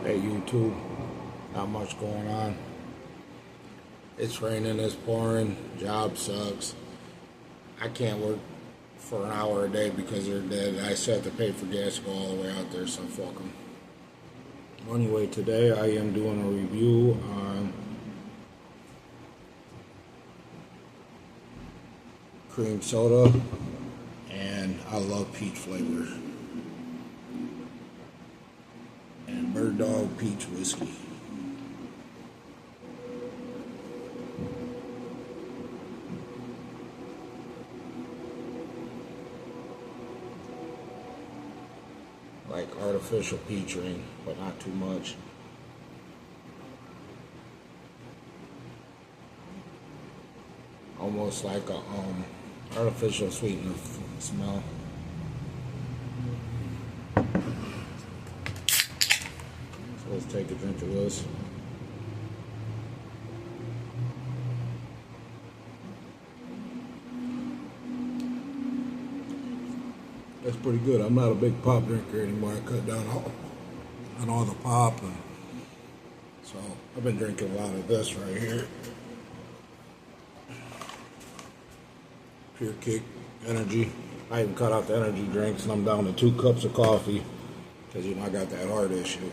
Hey YouTube, not much going on. It's raining, it's pouring, job sucks. I can't work for an hour a day because they're dead. I still have to pay for gas to go all the way out there, so fuck them. Anyway, today I am doing a review on cream soda, and I love peach flavor. And Bird Dog peach whiskey. Like artificial peach ring, but not too much. Almost like a artificial sweetener smell. So let's take a drink of this. That's pretty good. I'm not a big pop drinker anymore. I cut down on all the pop, and so I've been drinking a lot of this right here. Pure Kick Energy. I even cut out the energy drinks, and I'm down to 2 cups of coffee because I got that heart issue.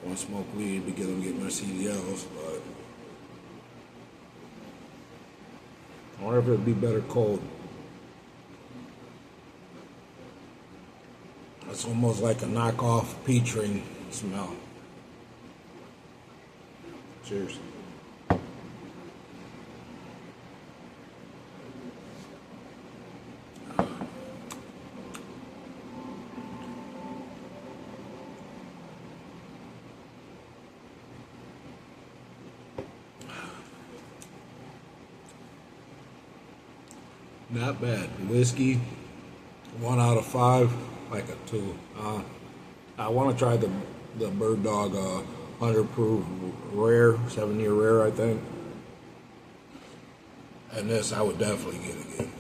I want to smoke weed because I'm getting my CDLs, but I wonder if it'd be better cold. It's almost like a knockoff peach ring smell. Cheers. Not bad. Whiskey, 1 out of 5. Like a 2. I want to try the Bird Dog 100 proof rare, 7-year rare, I think. And this I would definitely get again.